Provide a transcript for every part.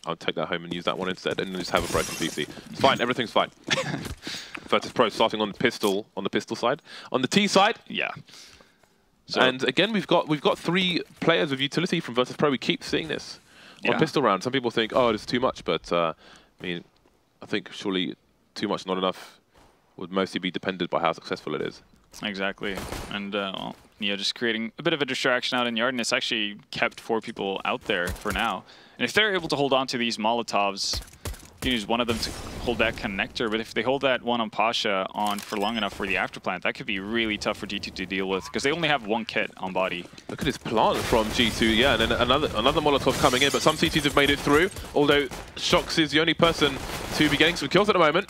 I'll take that home and use that one instead, and just have a broken PC. It's fine, everything's fine. Virtus.pro starting on the pistol side. On the T side, yeah. So, and again, we've got 3 players with utility from Virtus.pro. We keep seeing this on pistol round. Some people think, oh, it's too much, but I mean, I think surely too much, not enough, would mostly be dependent by how successful it is. Exactly, and well, just creating a bit of a distraction out in yard, and it's actually kept 4 people out there for now. And if they're able to hold on to these Molotovs, you can use one of them to hold that connector, but if they hold that one on Pasha on for long enough for the afterplant, that could be really tough for G2 to deal with, because they only have 1 kit on body. Look at this plant from G2, yeah, and then another Molotov coming in, but some CTs have made it through, although Shox is the only person to be getting some kills at the moment.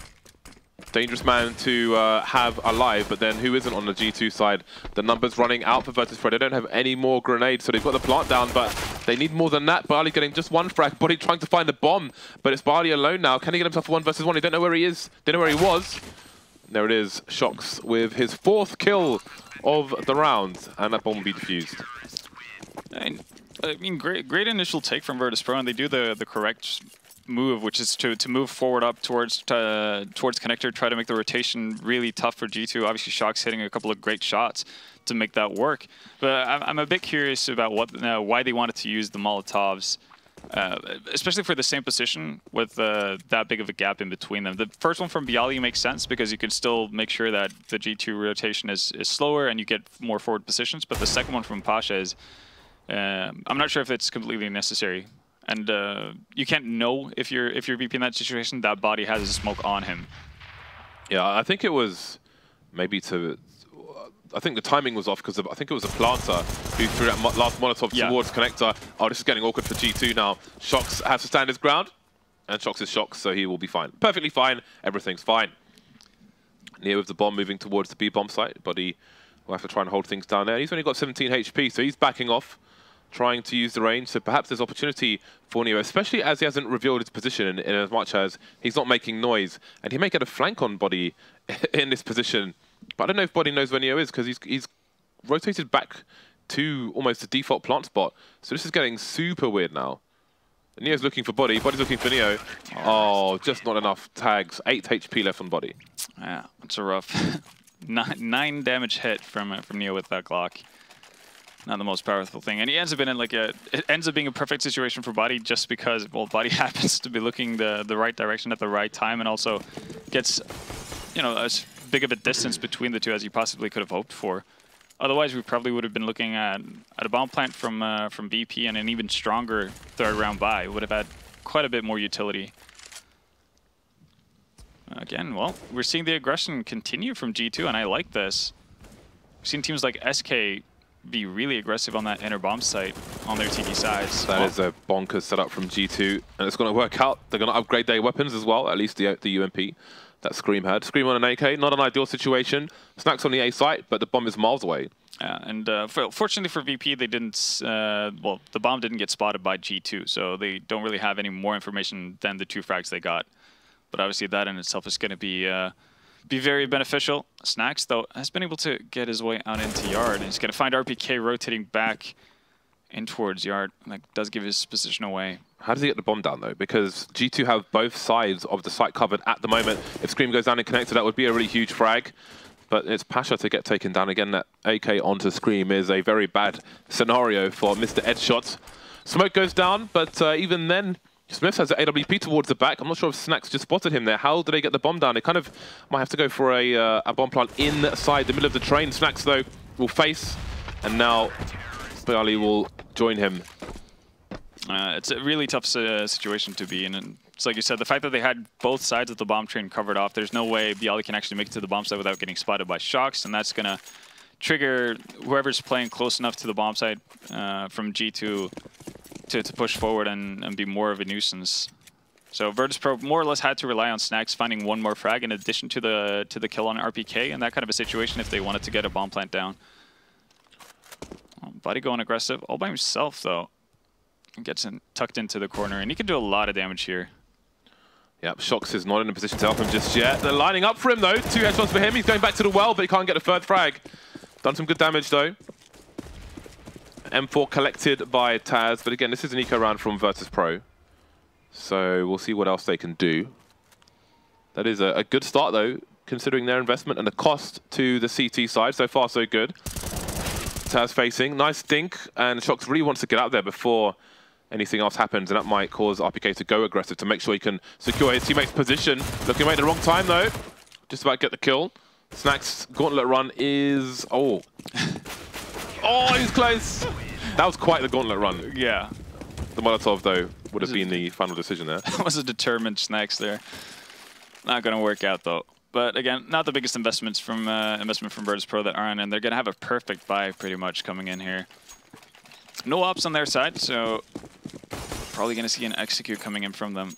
Dangerous man to have alive, but then who isn't on the G2 side? The numbers running out for Virtus.pro. They don't have any more grenades, so they've got the plant down, but they need more than that. Barley getting just 1 frag, Body trying to find the bomb, but it's Barley alone now. Can he get himself a 1 versus 1? They don't know where he is. They don't know where he was. There it is, Shox with his 4th kill of the round, and that bomb will be defused. I mean, great initial take from Virtus.pro, and they do the correct move, which is to move forward up towards connector, try to make the rotation really tough for G2. Obviously, Shox hitting a couple of great shots to make that work. But I'm a bit curious about why they wanted to use the Molotovs, especially for the same position with that big of a gap in between them. The first one from Bialy makes sense because you can still make sure that the G2 rotation is slower and you get more forward positions. But the second one from Pasha is, I'm not sure if it's completely necessary. And you can't know if you're VP in that situation. That Body has a smoke on him. Yeah, I think it was maybe to. I think the timing was off because I think it was a planter who threw that last Molotov towards connector. Oh, this is getting awkward for G2 now. Shox has to stand his ground, and Shox is Shox, so he will be fine. Perfectly fine. Everything's fine. Neo with the bomb moving towards the B bomb site. Body will have to try and hold things down there. He's only got 17 HP, so he's backing off, trying to use the range, so perhaps there's opportunity for Neo, especially as he hasn't revealed his position in as much as he's not making noise. And he may get a flank on Body in this position, but I don't know if Body knows where Neo is, because he's rotated back to almost the default plant spot. So this is getting super weird now. Neo's looking for Body, Body's looking for Neo. Oh, just not enough tags. 8 HP left on Body. Yeah, it's a rough 9 damage hit from Neo with that Glock. Not the most powerful thing, and he ends up in it ends up being a perfect situation for Body just because, well, Body happens to be looking the right direction at the right time, and also gets, as big of a distance between the two as he possibly could have hoped for. Otherwise, we probably would have been looking at a bomb plant from BP and an even stronger 3rd round buy. Would have had quite a bit more utility. Again, well, we're seeing the aggression continue from G2, and I like this. We've seen teams like SK be really aggressive on that inner bomb site on their TD sides. That is a bonkers setup from G2, and it's going to work out. They're going to upgrade their weapons as well, at least the UMP that Scream had. Scream on an AK, not an ideal situation. Snacks on the A site, but the bomb is miles away. Yeah, and fortunately for VP, they didn't. Well, the bomb didn't get spotted by G2, so they don't really have any more information than the 2 frags they got. But obviously, that in itself is going to be very beneficial. Snacks, though, has been able to get his way out into yard, and he's going to find RPK rotating back in towards yard. That does give his position away. How does he get the bomb down, though? Because G2 have both sides of the site covered at the moment. If Scream goes down and connected, that would be a really huge frag. But it's Pasha to get taken down again. That AK onto Scream is a very bad scenario for Mr. Edshot. Smoke goes down, but even then, Smith has the AWP towards the back. I'm not sure if Snacks just spotted him there. How do they get the bomb down? They kind of might have to go for a bomb plant inside the middle of the train. Snacks, though, will face, and now Bialy will join him. It's a really tough situation to be in. And it's like you said, the fact that they had both sides of the bomb train covered off, there's no way Bialy can actually make it to the bomb site without getting spotted by Shox, and that's going to trigger whoever's playing close enough to the bomb site from G2 to push forward and be more of a nuisance. So Virtus.pro more or less had to rely on Snacks finding 1 more frag in addition to the kill on RPK, and that kind of a situation if they wanted to get a bomb plant down. Buddy going aggressive all by himself, though. Gets tucked into the corner, and he can do a lot of damage here. Yep, Shox is not in a position to help him just yet. They're lining up for him, though. 2 headshots for him. He's going back to the well, but he can't get a 3rd frag. Done some good damage, though. M4 collected by Taz, but again, this is an eco round from Virtus.pro. So we'll see what else they can do. That is a good start, though, considering their investment and the cost to the CT side. So far, so good. Taz facing. Nice dink, and Shox really wants to get out there before anything else happens, and that might cause RPK to go aggressive to make sure he can secure his teammate's position. Looking away at the wrong time, though. Just about to get the kill. Snack's gauntlet run is... Oh. Oh, he's close. That was quite the gauntlet run. Yeah. The Molotov, though, would have been the final decision there. That was a determined Snacks there. Not going to work out, though. But again, not the biggest investment from Virtus.pro that aren't, and they're going to have a perfect buy pretty much coming in here. No ops on their side, so probably going to see an execute coming in from them.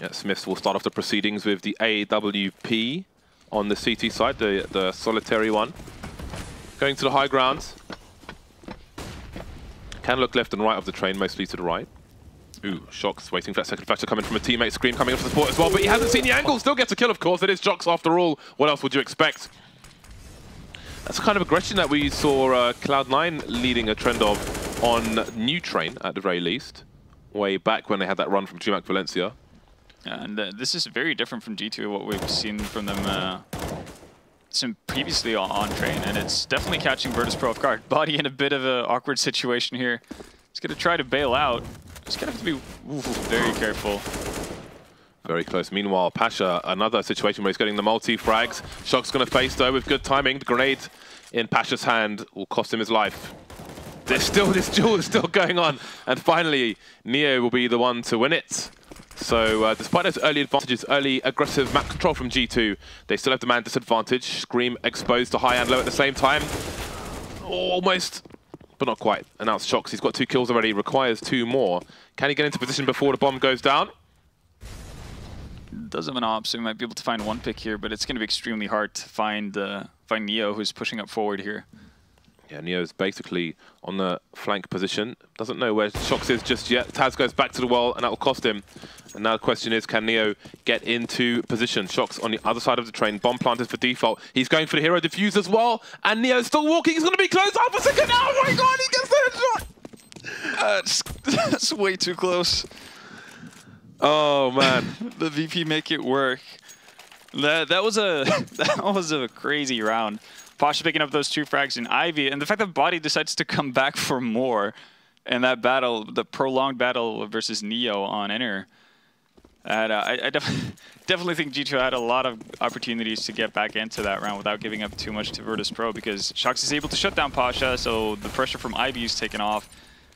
Yeah, Smiths will start off the proceedings with the AWP on the CT side, the solitary one. Going to the high ground. Can look left and right of the train, mostly to the right. Ooh, Shox waiting for that second flash to come in from a teammate. Scream coming up for support as well, but he hasn't seen the angle. Still gets a kill, of course. It is Shox after all. What else would you expect? That's the kind of aggression that we saw Cloud9 leading a trend of on New Train, at the very least. Way back when they had that run from GMAC Valencia. And this is very different from G2, what we've seen from them previously on Train. And it's definitely catching Virtus.pro off guard. Body in a bit of an awkward situation here. He's going to try to bail out. He's going to have to be very careful. Very close. Meanwhile, Pasha, another situation where he's getting the multi-frags. Shock's going to face, though, with good timing. The grenade in Pasha's hand will cost him his life. This duel is still going on. And finally, Neo will be the one to win it. So, despite those early advantages, early aggressive map control from G2, they still have the man disadvantage. Scream exposed to high and low at the same time. Almost, but not quite. And now it's Shox. He's got 2 kills already, requires 2 more. Can he get into position before the bomb goes down? Does have an op, so we might be able to find one pick here, but it's going to be extremely hard to find Neo, who's pushing up forward here. Yeah, Neo's basically on the flank position. Doesn't know where Shox is just yet. Taz goes back to the well, and that will cost him. And now the question is, can Neo get into position? Shox on the other side of the train. Bomb planted for default. He's going for the hero defuse as well. And Neo's still walking. He's going to be close. Half a second. Oh my god, he gets the headshot. That's way too close. Oh man, the VP make it work. That was a crazy round. Pasha picking up those 2 frags in Ivy, and the fact that Body decides to come back for more in that battle, the prolonged battle versus Neo on Inner. And I definitely think G2 had a lot of opportunities to get back into that round without giving up too much to Virtus.pro, because Shox is able to shut down Pasha, so the pressure from Ivy is taken off,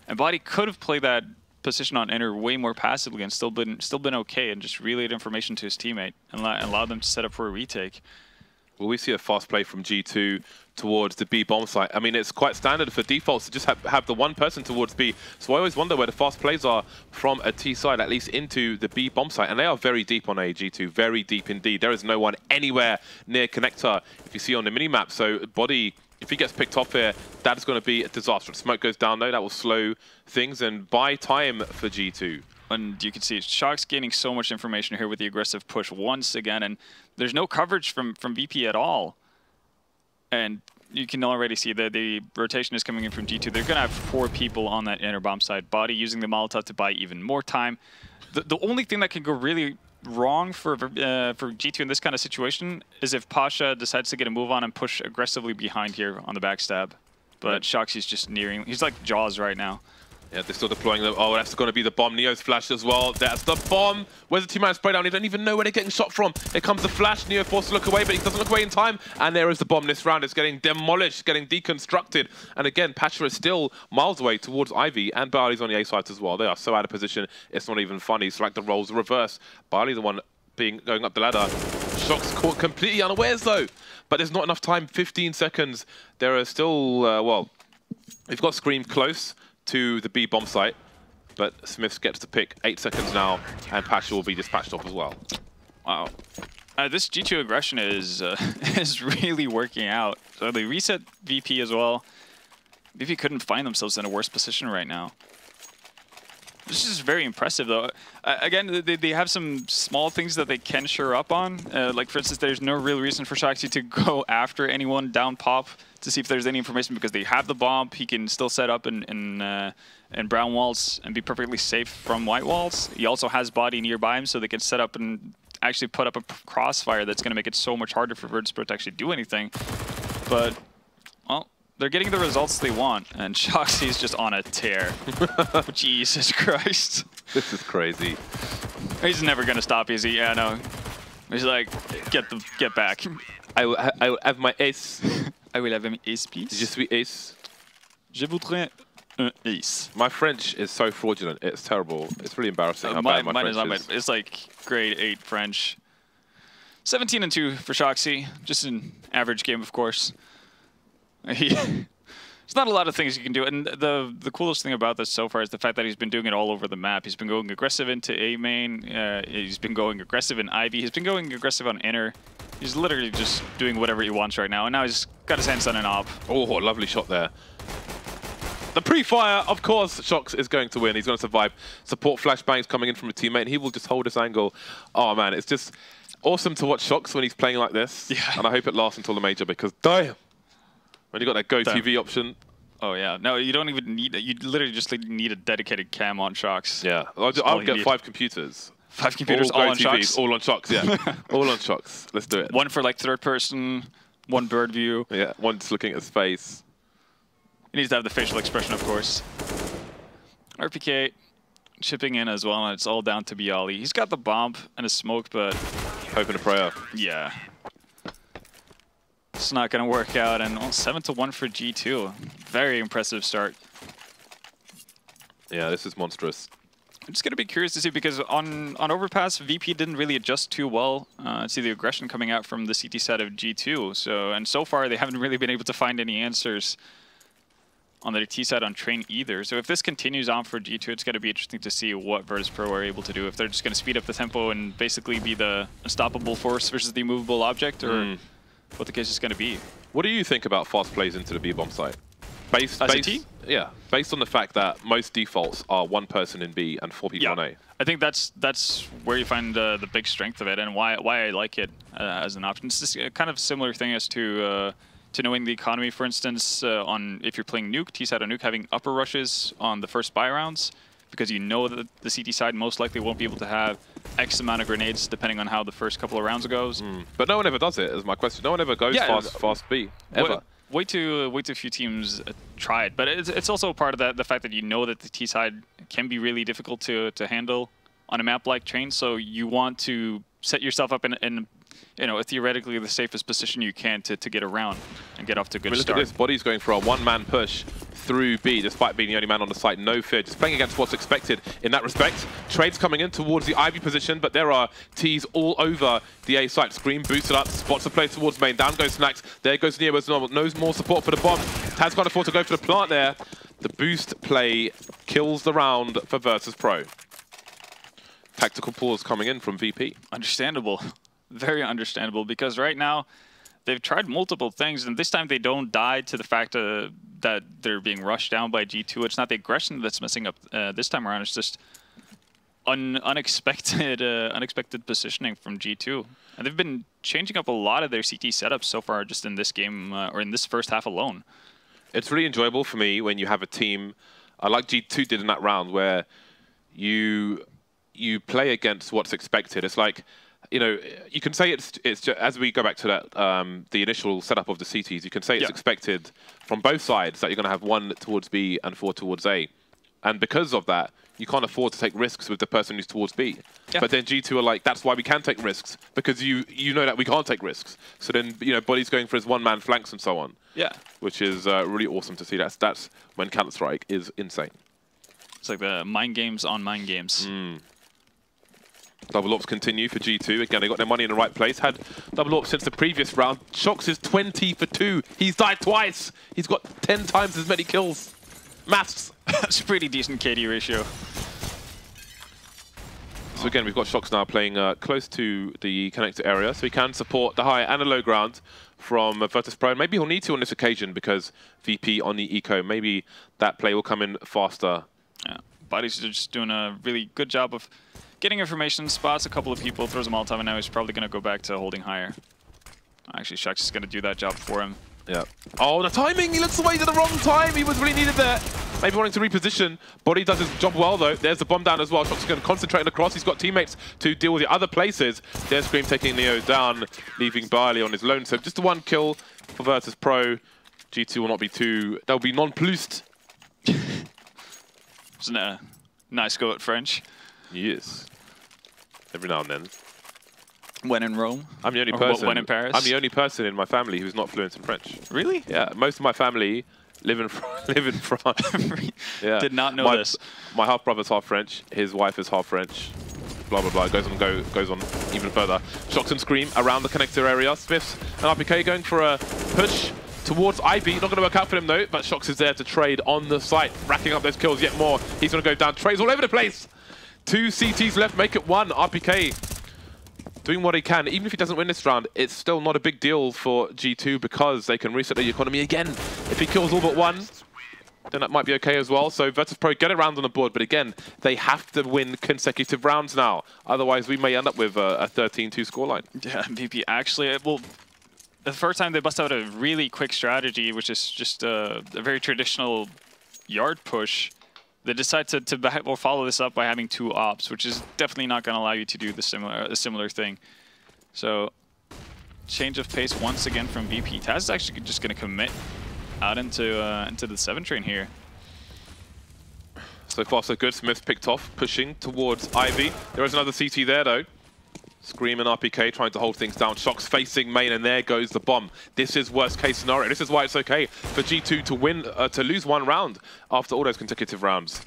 and Body could have played that position on Inner way more passively and still been okay, and just relayed information to his teammate and allowed them to set up for a retake. Will we see a fast play from G2 towards the B bomb site? I mean, it's quite standard for defaults to just have the one person towards B. So I always wonder where the fast plays are from a T side, at least into the B bomb site. And they are very deep on A, G2, very deep indeed. There is no one anywhere near connector, if you see on the minimap. So Body, if he gets picked off here, that is going to be a disaster. If smoke goes down, though, that will slow things and buy time for G2. And you can see Shox gaining so much information here with the aggressive push once again, and there's no coverage from VP at all. And you can already see that the rotation is coming in from G2. They're going to have 4 people on that Inner bomb side. Body using the Molotov to buy even more time. The only thing that can go really wrong for G2 in this kind of situation is if Pasha decides to get a move on and push aggressively behind here on the backstab. But Shox is just nearing. He's like Jaws right now. Yeah, they're still deploying them. Oh, that's going to be the bomb. Neo's flashed as well. That's the bomb. Where's the two-man spray down? He don't even know where they're getting shot from. Here comes the flash. Neo forced to look away, but he doesn't look away in time. And there is the bomb. This round is getting demolished, getting deconstructed. And again, Pasha is still miles away towards Ivy, and Barley's on the A side as well. They are so out of position, it's not even funny. It's like the roles reverse. Barley the one going up the ladder. Shox caught completely unawares though. But there's not enough time. 15 seconds. There are still, well, we've got Scream close to the B bomb site, but Smiths gets to pick 8 seconds now, and Pasha will be dispatched off as well. Wow. This G2 aggression is really working out. So they reset VP as well. VP couldn't find themselves in a worse position right now. This is very impressive, though. Again, they have some small things that they can shore up on. Like, for instance, there's no real reason for Shoxy to go after anyone down pop to see if there's any information, because they have the bomb. He can still set up in brown walls and be perfectly safe from white walls. He also has body nearby him, so they can set up and actually put up a crossfire that's going to make it so much harder for Virtus.pro to actually do anything. But, well, they're getting the results they want, and Shoxy's just on a tear. Jesus Christ. This is crazy. He's never going to stop, is he? Yeah, no. He's like, get back. I will have my ace. I will have an ace, please. Je suis ace. Je voudrais un ace. My French is so fraudulent. It's terrible. It's really embarrassing how bad my French is. It's like grade 8 French. 17-2 for Shoxy. Just an average game, of course. There's not a lot of things you can do, and the coolest thing about this so far is the fact that he's been doing it all over the map. He's been going aggressive into A main, he's been going aggressive in Ivy, he's been going aggressive on inner. He's literally just doing whatever he wants right now, and now he's got his hands on an op. Oh, lovely shot there. The pre-fire, of course, Shox is going to win. He's going to survive. Support flashbangs coming in from a teammate, and he will just hold this angle. Oh, man, it's just awesome to watch Shox when he's playing like this. Yeah. And I hope it lasts until the major, because damn. When you got that Go TV option. Oh yeah, no, you don't even need it. You literally just need a dedicated cam on Shox. Yeah, I'll get 5 computers. 5 computers, all on Shox? All on Shox, yeah. All on Shox. Let's do it. One for like third person, one bird view. Yeah, one just looking at his face. He needs to have the facial expression, of course. RPK chipping in as well, and it's all down to Bialy. He's got the bomb and a smoke, but... Hope and a prayer. Yeah. It's not going to work out, and 7-1 for G2. Very impressive start. Yeah, this is monstrous. I'm just going to be curious to see, because on Overpass, VP didn't really adjust too well. See the aggression coming out from the CT side of G2. And so far, they haven't really been able to find any answers on their T side on Train either. So if this continues on for G2, it's going to be interesting to see what Virtus.pro are able to do. If they're just going to speed up the tempo and basically be the unstoppable force versus the immovable object, or... what the case is going to be. What do you think about fast plays into the B-bomb site? Based on the fact that most defaults are 1 person in B and 4 people in A. I think that's where you find the big strength of it, and why I like it as an option. It's just a kind of similar thing as to knowing the economy, for instance, on if you're playing Nuke, T-side or Nuke, having upper rushes on the first buy rounds, because you know that the CT side most likely won't be able to have X amount of grenades depending on how the first couple of rounds goes. But no one ever does it, is my question. No one ever goes fast B, ever. Way too few teams try it, but it's also part of the fact that you know that the T side can be really difficult to handle on a map like Train, so you want to set yourself up in theoretically the safest position you can to get around and get off to a good start. Look at this, Body's going for a 1-man push through B, despite being the only man on the site. No fear, just playing against what's expected in that respect. Trade's coming in towards the Ivy position, but there are T's all over the A site. Scream boosted up, spots a play towards main. Down goes Snacks, there goes Neo as normal. No more support for the bomb. Taz can't afford to go for the plant there. The boost play kills the round for Virtus.pro. Tactical pause coming in from VP. Understandable. Very understandable, because right now they've tried multiple things, and this time they don't die to the fact that they're being rushed down by G2. It's not the aggression that's messing up this time around. It's just unexpected positioning from G2. And they've been changing up a lot of their CT setups so far just in this game, or in this first half alone. It's really enjoyable for me when you have a team, like G2 did in that round, where you play against what's expected. It's like, you know, you can say it's just, as we go back to that the initial setup of the CTs, you can say it's expected from both sides that you're going to have 1 towards B and 4 towards A, and because of that, you can't afford to take risks with the person who's towards B. But then G2 are like, that's why we can take risks, because you know that we can't take risks. So then, you know, Body's going for his 1-man flanks and so on. Yeah, which is really awesome to see. That's when Counter-Strike is insane. It's like the mind games on mind games. Double ops continue for G2. Again, they got their money in the right place. Had double ops since the previous round. Shox is 20 for 2. He's died twice. He's got 10 times as many kills. Maths. That's a pretty decent KD ratio. So again, we've got Shox now playing close to the connector area, so he can support the high and the low ground from Virtus.pro. Maybe he'll need to on this occasion, because VP on the eco, maybe that play will come in faster. Yeah, Body's just doing a really good job of getting information, spots a couple of people, throws a Molotov, and now he's probably going to go back to holding higher. Actually, Shox is going to do that job for him. Yeah. Oh, the timing! He looks away at the wrong time. He was really needed there. Maybe wanting to reposition. Body does his job well, though. There's the bomb down as well. Shox is going to concentrate on the cross. He's got teammates to deal with the other places. There's Scream taking Neo down, leaving Barley on his lone. So just the one kill for Virtus.pro. G2 will not be too... They'll be nonplussed. Isn't it a nice go at French? Yes. Every now and then. When in Rome? I'm the only person. When in Paris? I'm the only person in my family who's not fluent in French. Really? Yeah, most of my family live in France. Yeah. Did not know this. My half brother's half French. His wife is half French. Blah blah blah. It goes on even further. Shox and Scream around the connector area. Smiths and RPK going for a push towards Ivy. Not going to work out for him though. But Shox is there to trade on the site, racking up those kills yet more. He's going to go down. Trades all over the place. 2 CTs left. Make it 1. RPK doing what he can. Even if he doesn't win this round, it's still not a big deal for G2 because they can reset the economy again. If he kills all but 1, then that might be okay as well. So Virtus.pro get around on the board, but again, they have to win consecutive rounds now. Otherwise, we may end up with a 13-2 scoreline. Yeah, VP actually, well, the first time they bust out a really quick strategy, which is just a very traditional yard push. They decide to follow this up by having 2 ops, which is definitely not going to allow you to do a similar thing. So, change of pace once again from VP. Taz is actually just going to commit out into the 7 train here. So far so good. Smith picked off, pushing towards Ivy. There is another CT there though. Scream and RPK trying to hold things down. Shox facing main, and there goes the bomb. This is worst case scenario. This is why it's okay for G2 to win, to lose 1 round after all those consecutive rounds.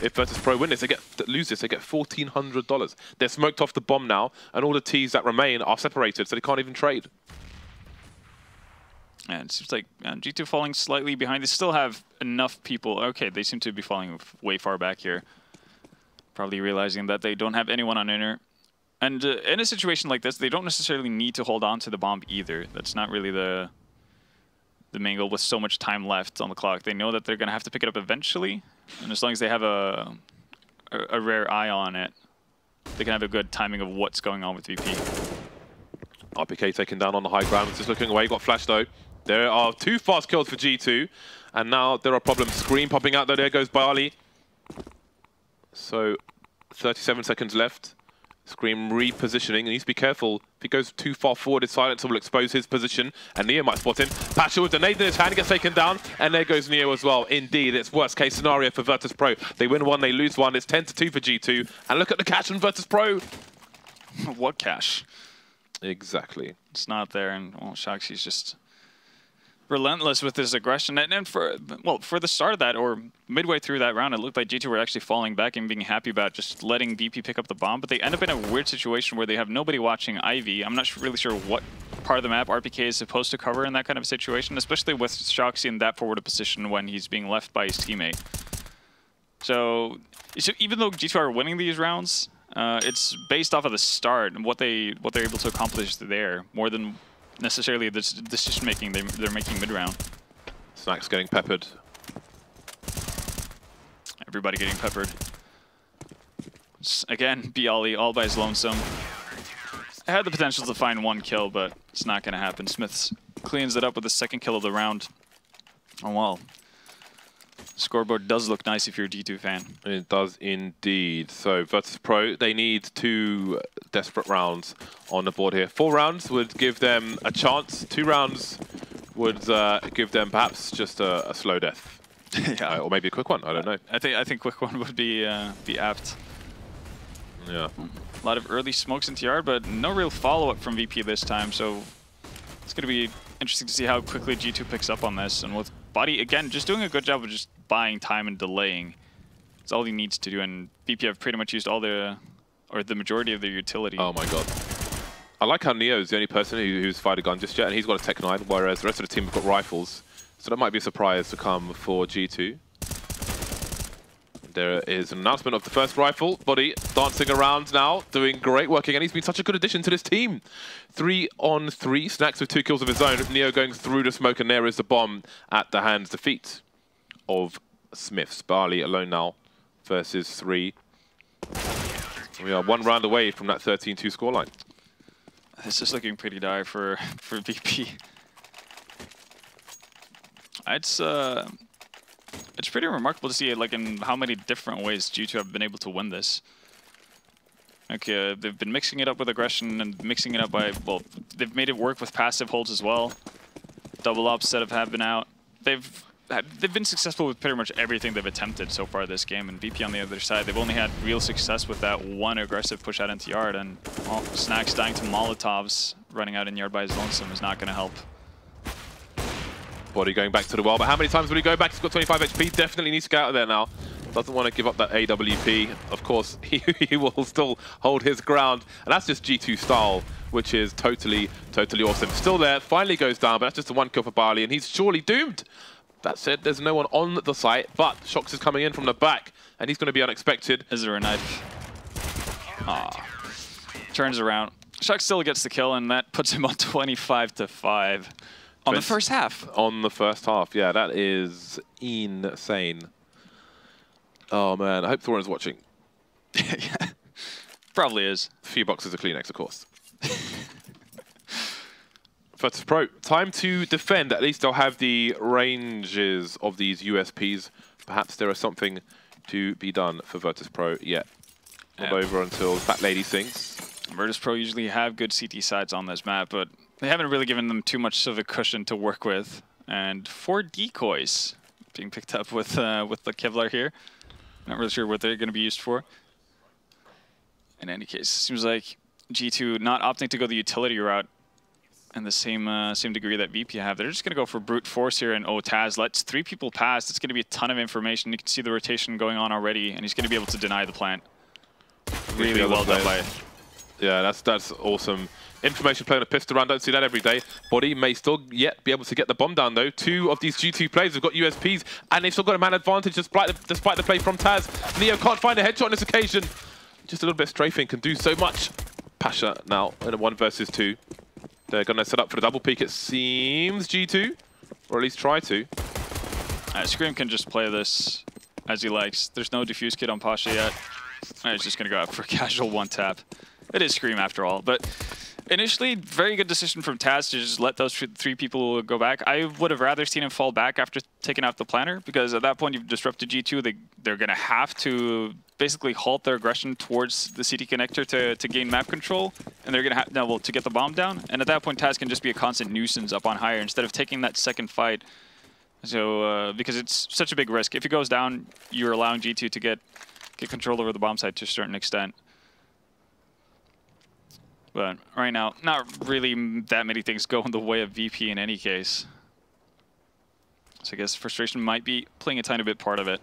If Virtus.pro win this, lose this, they get $1,400. They're smoked off the bomb now, and all the Ts that remain are separated, so they can't even trade. And it seems like G2 falling slightly behind. They still have enough people. Okay, they seem to be falling way far back here. Probably realizing that they don't have anyone on inner. And in a situation like this, they don't necessarily need to hold on to the bomb either. That's not really the main goal with so much time left on the clock. They know that they're going to have to pick it up eventually. And as long as they have a rare eye on it, they can have a good timing of what's going on with VP. RPK taken down on the high ground. Just looking away. Got flash though. There are 2 fast kills for G2. And now there are problems. Scream popping out though. There goes Barley. So 37 seconds left. Scream repositioning, and he needs to be careful. If he goes too far forward, his silencer will expose his position, and Neo might spot him. Patcher with the nade in his hand, gets taken down, and there goes Neo as well. Indeed, it's worst case scenario for Virtus.pro. They win 1, they lose 1. It's 10-2 for G2, and look at the cash on Virtus.pro. What cash? Exactly. It's not there, and well, Shoxy's just relentless with his aggression. And for the start of that, or midway through that round, it looked like G2 were actually falling back and being happy about just letting VP pick up the bomb. But they end up in a weird situation where they have nobody watching Ivy. I'm not really sure what part of the map RPK is supposed to cover in that kind of situation, especially with Shoxy in that forward position when he's being left by his teammate. So even though G2 are winning these rounds, it's based off of the start and what they're able to accomplish there, more than necessarily the decision making they're making mid-round. Snack's getting peppered. Everybody getting peppered. Again, Bialy all by his lonesome. It had the potential to find 1 kill, but it's not going to happen. Smiths cleans it up with the 2nd kill of the round. Oh well. Scoreboard does look nice if you're a G2 fan. It does indeed. So Virtus.pro, they need 2 desperate rounds on the board here. 4 rounds would give them a chance. 2 rounds would give them perhaps just a slow death. Yeah. Or maybe a quick one, I don't know. I think quick one would be apt. Yeah. A lot of early smokes into yard, but no real follow-up from VP this time, so it's going to be interesting to see how quickly G2 picks up on this. And with Body, again, just doing a good job of just buying time and delaying. That's all he needs to do, and VP have pretty much used all the majority of their utility. Oh my god. I like how Neo is the only person who's fired a gun just yet, and he's got a Tech 9, whereas the rest of the team have got rifles. So that might be a surprise to come for G2. There is an announcement of the first rifle. Body dancing around now, doing great work again. He's been such a good addition to this team. 3-on-3, Snacks with 2 kills of his own. Neo going through the smoke, and there is the bomb at the hands, the feet of Smiths. Barley alone now versus 3. We are 1 round away from that 13-2 scoreline. This is looking pretty dire for VP. It's pretty remarkable to see like in how many different ways G2 have been able to win this. Okay, they've been mixing it up with aggression and mixing it up by, well, they've made it work with passive holds as well. Double ups that have been out. They've been successful with pretty much everything they've attempted so far this game, and VP on the other side, they've only had real success with that one aggressive push out into yard, and well, Snacks dying to Molotovs, running out in yard by his lonesome is not going to help. Body going back to the wall, but how many times will he go back? He's got 25 HP, definitely needs to get out of there now. Doesn't want to give up that AWP. Of course, he will still hold his ground, and that's just G2 style, which is totally awesome. Still there, finally goes down, but that's just a one kill for Bali, and he's surely doomed. That said, there's no one on the site, but Shox is coming in from the back, and he's going to be unexpected. Is there a knife? Turns around. Shox still gets the kill, and that puts him on 25-5 on the first half. On the first half, yeah, that is insane. Oh man, I hope Thorin's watching. Yeah, probably is. A few boxes of Kleenex, of course. Virtus.pro, time to defend. At least they'll have the ranges of these USPs. Perhaps there is something to be done for Virtus.pro yet. Not over until that lady sings. Virtus.pro usually have good CT sides on this map, but they haven't really given them too much of a cushion to work with. And 4 decoys being picked up with the Kevlar here. Not really sure what they're going to be used for. In any case, seems like G2 not opting to go the utility route in the same degree that VP have. They're just going to go for brute force here, and Taz lets 3 people pass. It's going to be a ton of information. You can see the rotation going on already, and he's going to be able to deny the plant. Really well done by... Yeah, that's awesome. Information playing a pistol round, don't see that every day. Body may still yet be able to get the bomb down though. 2 of these G2 players have got USPs, and they've still got a man advantage despite the play from Taz. Neo can't find a headshot on this occasion. Just a little bit of strafing can do so much. Pasha now in a 1 versus 2. They're going to set up for the double peek, it seems, G2. Or at least try to. Scream can just play this as he likes. There's no defuse kit on Pasha yet. He's just going to go out for a casual 1-tap. It is Scream after all, but initially, very good decision from Taz to just let those 3 people go back. I would have rather seen him fall back after taking out the planner, because at that point you've disrupted G2. They're going to have to basically halt their aggression towards the CT connector to gain map control, and they're going to have to get the bomb down. And at that point, Taz can just be a constant nuisance up on higher instead of taking that second fight. So because it's such a big risk. If he goes down, you're allowing G2 to get control over the bomb site to a certain extent. But right now, not really that many things go in the way of VP in any case. So I guess frustration might be playing a tiny bit part of it.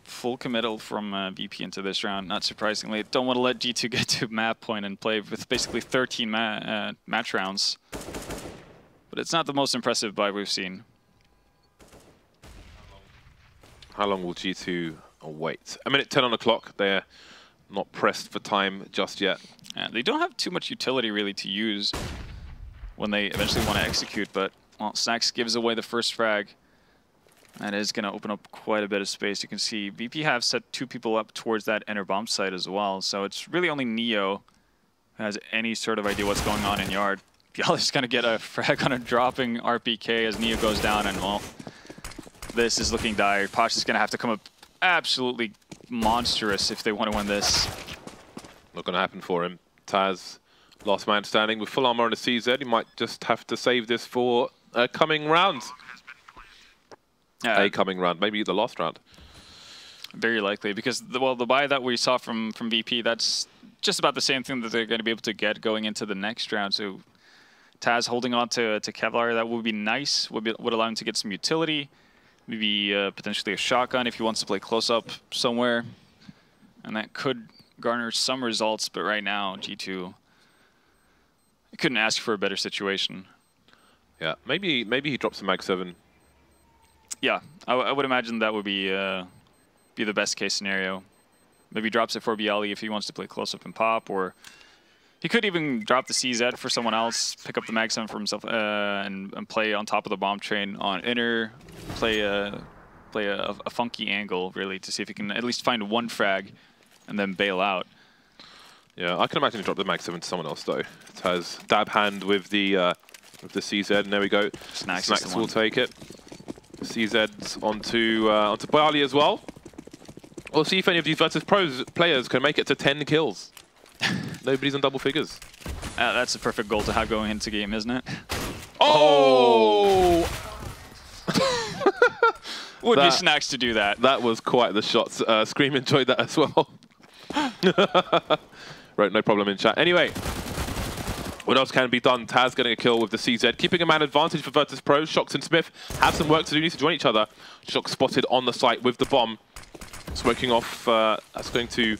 Full committal from VP into this round, not surprisingly. Don't want to let G2 get to map point and play with basically 13 match rounds. But it's not the most impressive buy we've seen. How long will G2 wait? A minute 10 on the clock. They're not pressed for time just yet. Yeah, they don't have too much utility really to use when they eventually want to execute, but well, Snacks gives away the first frag. That is going to open up quite a bit of space. You can see VP have set 2 people up towards that inner bomb site as well, so it's really only Neo who has any sort of idea what's going on in yard. Y'all is going to get a frag on a dropping RPK as Neo goes down, and well, this is looking dire. Posh is going to have to come up absolutely monstrous if they want to win this. Not going to happen for him. Taz, last man standing with full armor on a CZ. He might just have to save this for a coming round. A coming round, maybe the last round. Very likely, because the buy that we saw from VP, that's just about the same thing that they're going to be able to get going into the next round. So Taz holding on to Kevlar, that would be nice. Would allow him to get some utility. Maybe potentially a shotgun if he wants to play close-up somewhere. And that could garner some results, but right now, G2 couldn't ask for a better situation. Yeah, maybe he drops a Mag 7. Yeah, I would imagine that would be the best-case scenario. Maybe drops it for Bialy if he wants to play close-up and pop, or he could even drop the CZ for someone else, pick up the Mag 7 for himself, and play on top of the bomb train on inner, play a funky angle, really, to see if he can at least find 1 frag and then bail out. Yeah, I can imagine he dropped the Mag 7 to someone else, though. It has dab hand with the with the CZ, and there we go. Snacks will take it. CZ's onto Bali as well. We'll see if any of these Virtus.pro players can make it to 10 kills. Nobody's on double figures. That's a perfect goal to have going into game, isn't it? Oh! Would be Snacks to do that. That was quite the shot. Scream enjoyed that as well. Right, no problem in chat. Anyway, what else can be done? Taz getting a kill with the CZ, keeping a man advantage for Virtus.pro. Shox and Smith have some work to do, need to join each other. Shox spotted on the site with the bomb. Smoking off, that's going to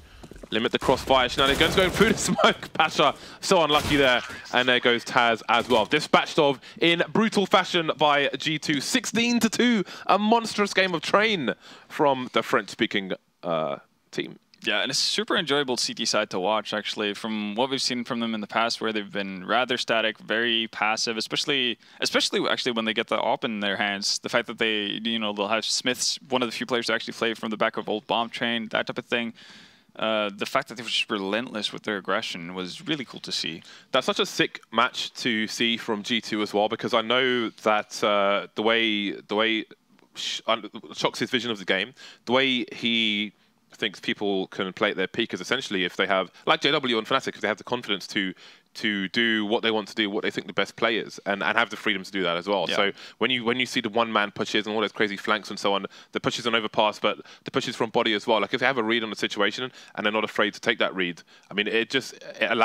limit the crossfire shenanigans. Going through the smoke. Pasha, so unlucky there. And there goes Taz as well. Dispatched of in brutal fashion by G2. 16-2, a monstrous game of train from the French-speaking team. Yeah, and it's super enjoyable CT side to watch, actually, from what we've seen from them in the past, where they've been rather static, very passive, especially actually when they get the AWP in their hands. The fact that they, they'll have Smith's one of the few players to actually play from the back of old bomb train, that type of thing. The fact that they were just relentless with their aggression was really cool to see. That's such a sick match to see from G2 as well, because I know that the way Shox's vision of the game, the way he thinks people can play at their peak is essentially if they have, like JW and Fnatic, if they have the confidence to do what they want to do, what they think the best play is, and have the freedom to do that as well. Yeah. So when you see the one-man pushes and all those crazy flanks and so on, the pushes on overpass, but the pushes from body as well, like if they have a read on the situation and they're not afraid to take that read, I mean, it allows